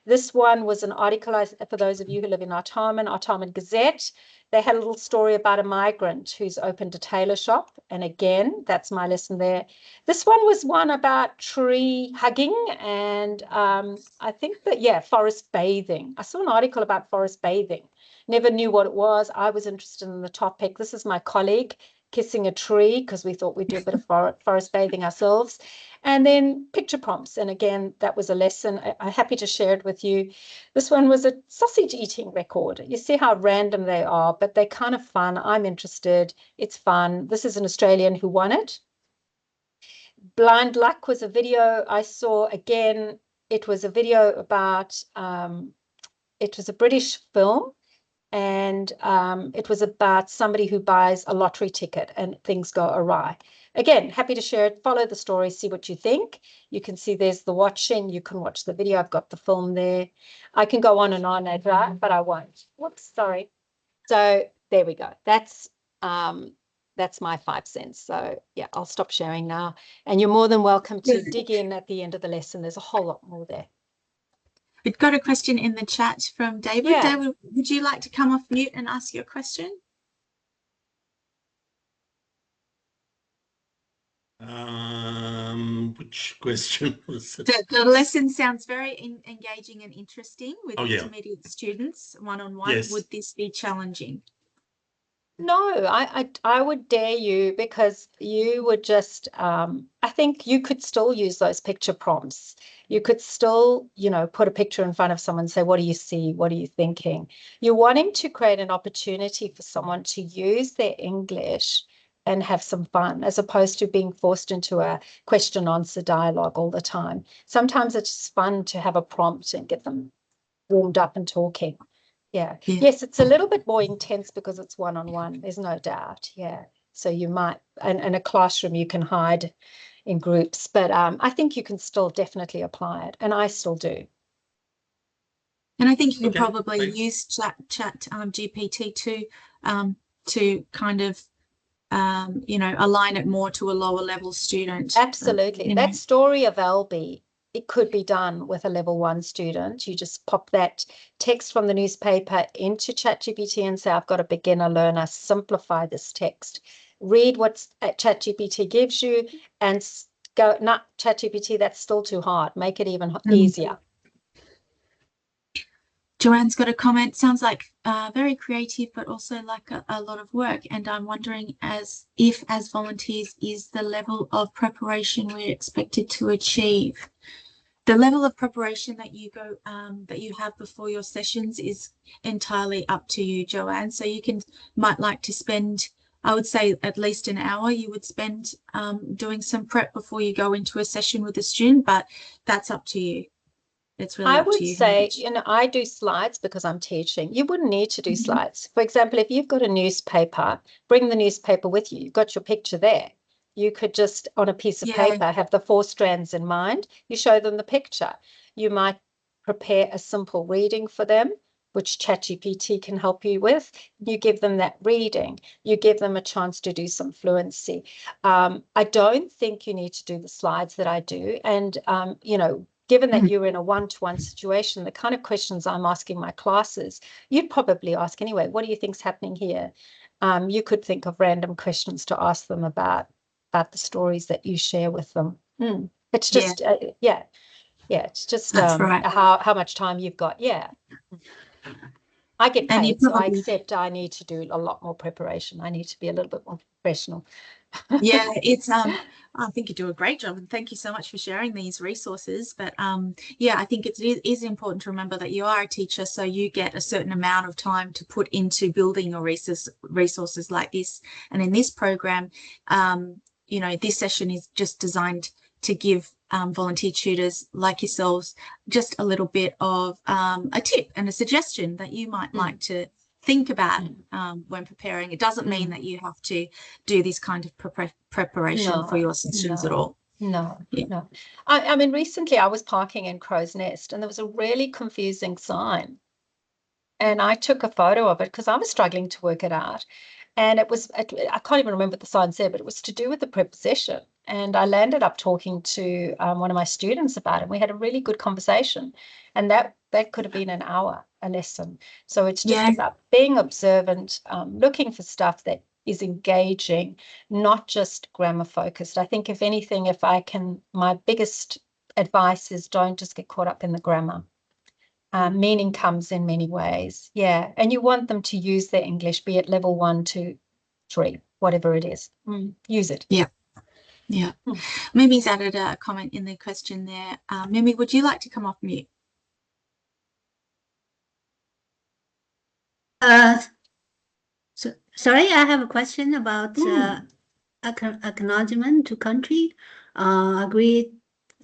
this one was an article, for those of you who live in Artarmon Gazette. They had a little story about a migrant who's opened a tailor shop. And again, that's my lesson there. This one was one about tree hugging and I think that, yeah, forest bathing. I saw an article about forest bathing. Never knew what it was. I was interested in the topic. This is my colleague kissing a tree because we thought we'd do a bit of forest bathing ourselves. And then picture prompts. And again, that was a lesson. I'm happy to share it with you. This one was a sausage eating record. You see how random they are, but they're kind of fun. I'm interested. It's fun. This is an Australian who won it. Blind Luck was a video I saw. Again, it was a video about, it was a British film. And it was about somebody who buys a lottery ticket and things go awry. Again, happy to share it. Follow the story, see what you think. You can see there's the watching. You can watch the video. I've got the film there. I can go on and on, Adra, but I won't. Whoops, sorry. So there we go. That's my 5 cents. So yeah, I'll stop sharing now. And you're more than welcome to dig in at the end of the lesson. There's a whole lot more there. We've got a question in the chat from David. Yeah. David, would you like to come off mute and ask your question? Which question was it? The lesson sounds very engaging and interesting with intermediate students one-on-one. Yes. Would this be challenging? No, I would dare you, because you would just I think you could still use those picture prompts. You could still, put a picture in front of someone and say, what do you see? What are you thinking? You're wanting to create an opportunity for someone to use their English and have some fun, as opposed to being forced into a question answer dialogue all the time. Sometimes it's just fun to have a prompt and get them warmed up and talking. Yeah. Yes, it's a little bit more intense because it's one-on-one, there's no doubt. Yeah. So you might, and in a classroom, you can hide in groups, but I think you can still definitely apply it, and I still do. And I think you can probably use chat GPT to kind of align it more to a lower level student. Absolutely. That story of Albie, it could be done with a level 1 student. You just pop that text from the newspaper into ChatGPT and say, I've got a beginner learner, simplify this text. Read what ChatGPT gives you and go, no, ChatGPT, that's still too hard. Make it even easier. Joanne's got a comment. Sounds like very creative, but also like a lot of work. And I'm wondering, as volunteers, is the level of preparation we're expected to achieve? The level of preparation that you have before your sessions is entirely up to you, Joanne. So you might like to spend, I would say, at least an hour you would spend doing some prep before you go into a session with a student, but that's up to you. It's really up to you. I would say, I do slides because I'm teaching. You wouldn't need to do slides. For example, if you've got a newspaper, bring the newspaper with you. You've got your picture there. You could just, on a piece of paper, have the 4 strands in mind. You show them the picture. You might prepare a simple reading for them, which ChatGPT can help you with. You give them that reading. You give them a chance to do some fluency. I don't think you need to do the slides that I do. And, given that you're in a one-to-one situation, the kind of questions I'm asking my classes, you'd probably ask anyway, what do you think's happening here? You could think of random questions to ask them about the stories that you share with them. It's just, it's just right. how much time you've got. Yeah. I get paid, so I accept I need to do a lot more preparation. I need to be a little bit more professional. Yeah, it's I think you do a great job, and thank you so much for sharing these resources. But yeah, I think it is important to remember that you are a teacher, so you get a certain amount of time to put into building your resources like this. And in this program, this session is just designed to give volunteer tutors like yourselves just a little bit of a tip and a suggestion that you might like to think about when preparing. It doesn't mean that you have to do this kind of preparation for your sessions at all. No. I mean, recently I was parking in Crow's Nest and there was a really confusing sign. And I took a photo of it because I was struggling to work it out. And I can't even remember what the sign said, but it was to do with the preposition. And I landed up talking to one of my students about it. We had a really good conversation. And that could have been an hour, a lesson. So it's just about being observant, looking for stuff that is engaging, not just grammar focused. I think if anything, my biggest advice is don't just get caught up in the grammar. Meaning comes in many ways. Yeah. And you want them to use their English, be it level 1, 2, 3, whatever it is. Use it. Yeah. Yeah. Mimi's added a comment in the question there. Mimi, would you like to come off mute? Sorry, I have a question about acknowledgement to country. Agree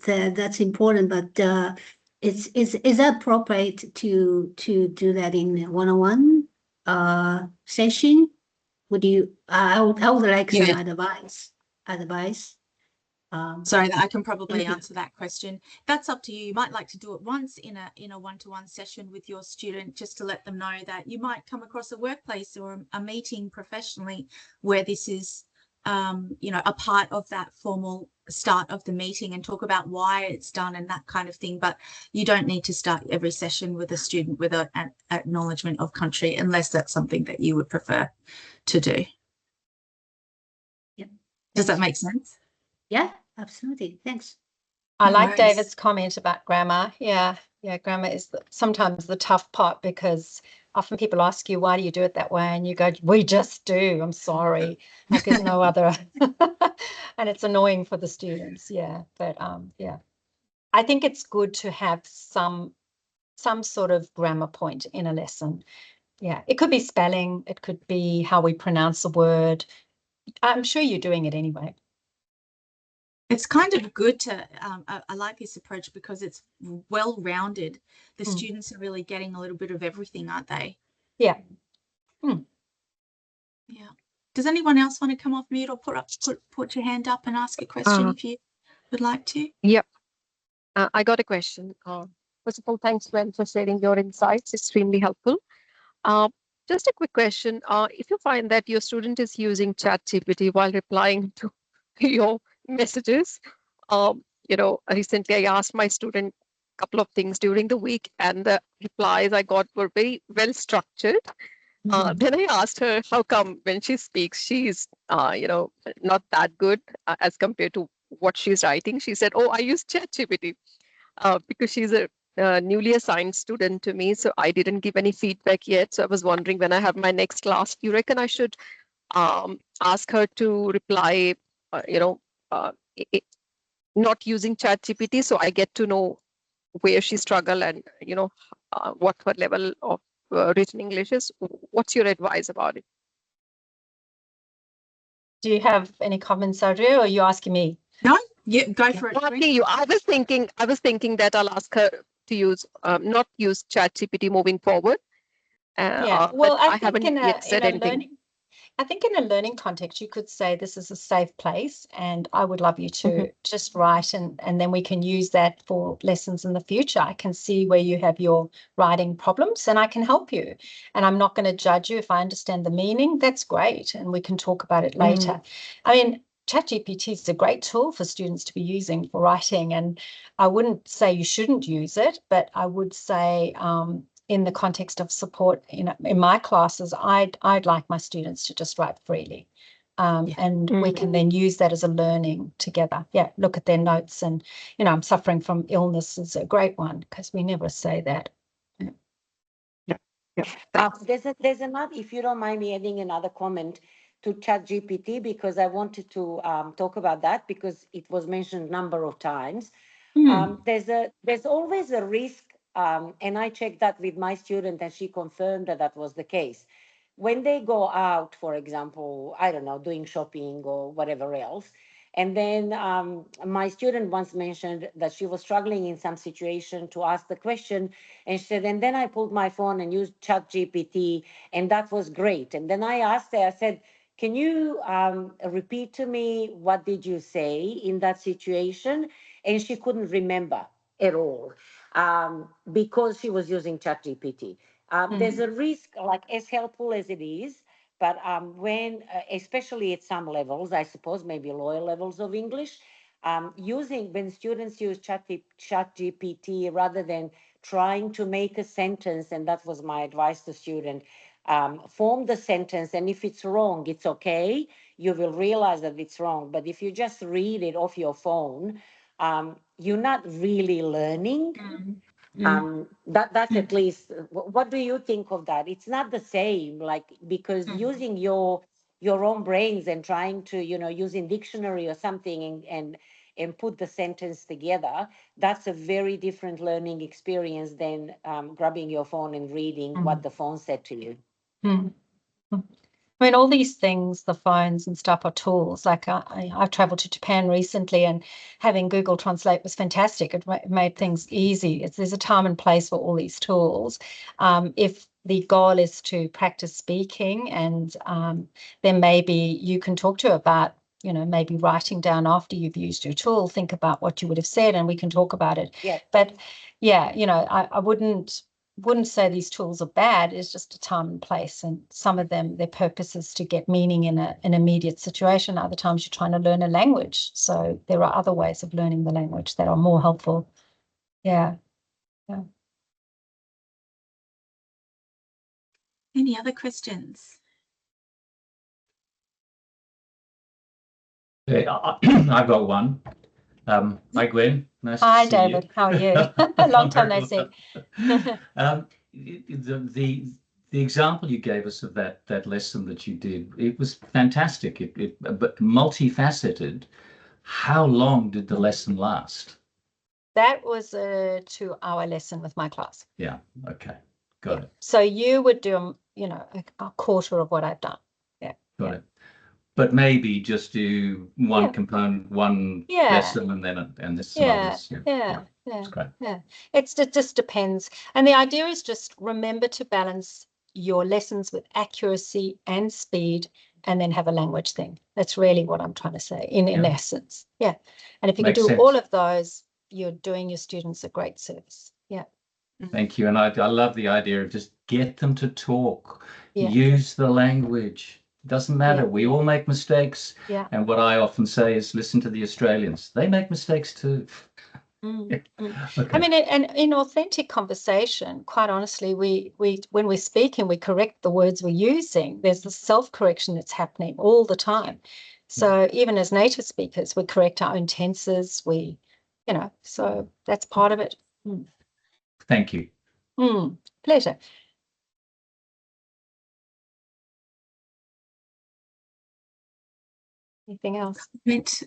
that that's important, but is that appropriate to do that in one-on-one session? I would like some advice. Sorry, that I can probably answer that question. That's up to you. You might like to do it once in a one-to-one session with your student, just to let them know that you might come across a workplace or a meeting professionally where this is a part of that formal start of the meeting, and talk about why it's done and that kind of thing. But you don't need to start every session with a student with an acknowledgement of country, unless that's something that you would prefer to do. Yeah. Does that make sense? Yeah, absolutely. Thanks. I like David's comment about grammar. Yeah, grammar is sometimes the tough part, because often people ask you, why do you do it that way? And you go, we just do. I'm sorry. Like there's no other. And it's annoying for the students. Yeah. But yeah, I think it's good to have some sort of grammar point in a lesson. Yeah. It could be spelling. It could be how we pronounce a word. I'm sure you're doing it anyway. It's kind of good to, I like this approach because it's well-rounded. The students are really getting a little bit of everything, aren't they? Yeah. Yeah. Does anyone else want to come off mute or put your hand up and ask a question if you would like to? Yep. I got a question. First of all, thanks, Gwen, for sharing your insights. Extremely helpful. Just a quick question. If you find that your student is using ChatGPT while replying to your messages, recently I asked my student a couple of things during the week, and the replies I got were very well structured. Then I asked her how come when she speaks, she's, not that good as compared to what she's writing. She said, oh, I use ChatGPT because she's a newly assigned student to me. So I didn't give any feedback yet. So I was wondering when I have my next class, do you reckon I should ask her to reply, not using ChatGPT, so I get to know where she struggled and, what her level of written English is. What's your advice about it? Do you have any comments, Audrey, or are you asking me? No, yeah, go for it. I'm asking you. I was thinking that I'll ask her to use not use ChatGPT moving forward. Yeah, well, I think haven't yet said anything. I think in a learning context, you could say this is a safe place, and I would love you to just write, and then we can use that for lessons in the future. I can see where you have your writing problems, and I can help you. And I'm not going to judge you if I understand the meaning. That's great, and we can talk about it later. I mean, ChatGPT is a great tool for students to be using for writing, and I wouldn't say you shouldn't use it, but I would say in the context of support in my classes, I'd like my students to just write freely. And we can then use that as a learning together. Yeah, look at their notes, and, I'm suffering from illness is a great one because we never say that. There's another, if you don't mind me adding another comment to ChatGPT, because I wanted to talk about that because it was mentioned a number of times. There's always a risk, and I checked that with my student, and she confirmed that was the case. When they go out, for example, I don't know, doing shopping or whatever else, and then my student once mentioned that she was struggling in some situation to ask the question, and she said, and then I pulled my phone and used ChatGPT, and that was great. And then I asked her, I said, can you repeat to me what did you say in that situation? And she couldn't remember at all because she was using ChatGPT. There's a risk, like as helpful as it is, but when, especially at some levels, I suppose maybe lower levels of English, when students use ChatGPT rather than trying to make a sentence, and that was my advice to students, form the sentence, and if it's wrong, it's okay. You will realize that it's wrong. But if you just read it off your phone, you're not really learning. That's at least, what do you think of that? It's not the same, like, because using your own brains and trying to, using dictionary or something and put the sentence together, that's a very different learning experience than grabbing your phone and reading what the phone said to you. I mean, all these things, the phones and stuff, are tools. Like I've traveled to Japan recently, and having Google Translate was fantastic. It made things easy. There's a time and place for all these tools. If the goal is to practice speaking, and then maybe you can talk to her about, maybe writing down after you've used your tool, think about what you would have said, and we can talk about it. Yeah. But yeah, I wouldn't say these tools are bad. It's just a time and place, and some of them, their purpose is to get meaning in an immediate situation. Other times you're trying to learn a language, so there are other ways of learning the language that are more helpful. Yeah. Any other questions? I've got one. Hi, Gwen. Nice Hi, to see David. you. How are you? Long time no see. the example you gave us of that lesson that you did, it was fantastic. But multifaceted. How long did the lesson last? That was a 2-hour lesson with my class. Yeah. Okay. Got it. So you would do, a quarter of what I've done. Yeah. Got it. But maybe just do one component, one lesson, and then some others. Yeah. That's great. Yeah. It just depends. And the idea is just remember to balance your lessons with accuracy and speed, and then have a language thing. That's really what I'm trying to say in essence. Yeah. And if you can do all of those, you're doing your students a great service. Yeah. Thank you. And I love the idea of just get them to talk, use the language. It doesn't matter. We all make mistakes. Yeah. And what I often say is listen to the Australians. They make mistakes too. Okay. Okay. I mean, and in authentic conversation, quite honestly, we when we're speaking, we correct the words we're using. There's the self-correction that's happening all the time. So even as native speakers, we correct our own tenses. So that's part of it. Thank you. Pleasure. Anything else?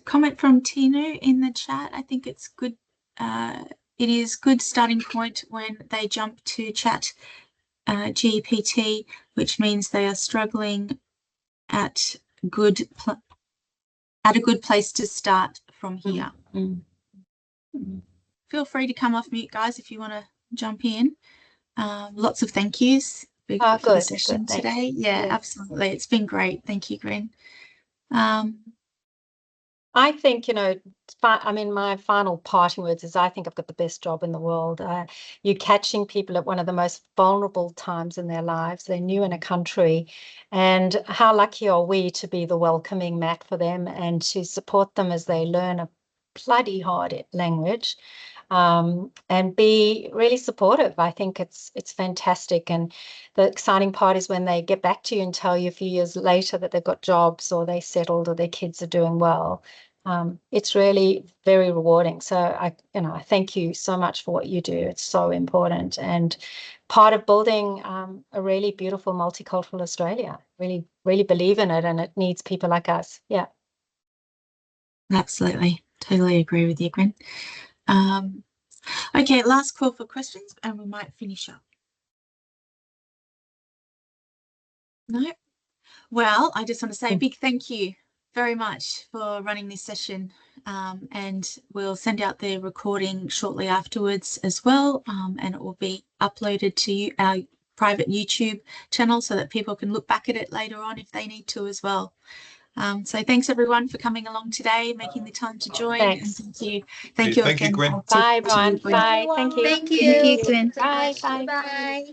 Comment from Tinu in the chat. I think it's good. It is good starting point when they jump to chat GPT, which means they are struggling at a good place to start from here. Feel free to come off mute, guys, if you want to jump in. Lots of thank yous for the session today. Yeah, absolutely. It's been great. Thank you, Gwen. I think, my final parting words is I think I've got the best job in the world. You're catching people at one of the most vulnerable times in their lives. They're new in a country, and how lucky are we to be the welcoming mat for them and to support them as they learn a bloody hard language, and be really supportive. I think it's fantastic. And the exciting part is when they get back to you and tell you a few years later that they've got jobs or they settled or their kids are doing well. It's really very rewarding. So I thank you so much for what you do. It's so important and part of building a really beautiful multicultural Australia. Really, really believe in it, and it needs people like us. Yeah. Absolutely. Totally agree with you, Gwen. Okay, last call for questions and we might finish up. No? Well, I just want to say a big thank you very much for running this session, and we'll send out the recording shortly afterwards as well, and it will be uploaded to our private YouTube channel so that people can look back at it later on if they need to as well. So thanks everyone for coming along today, making the time to join. Thanks. And thank you Thank you, again. Gwen. Bye, everyone. Bye. Thank you. Thank you. Thank you, Gwen. Bye. Bye. Bye.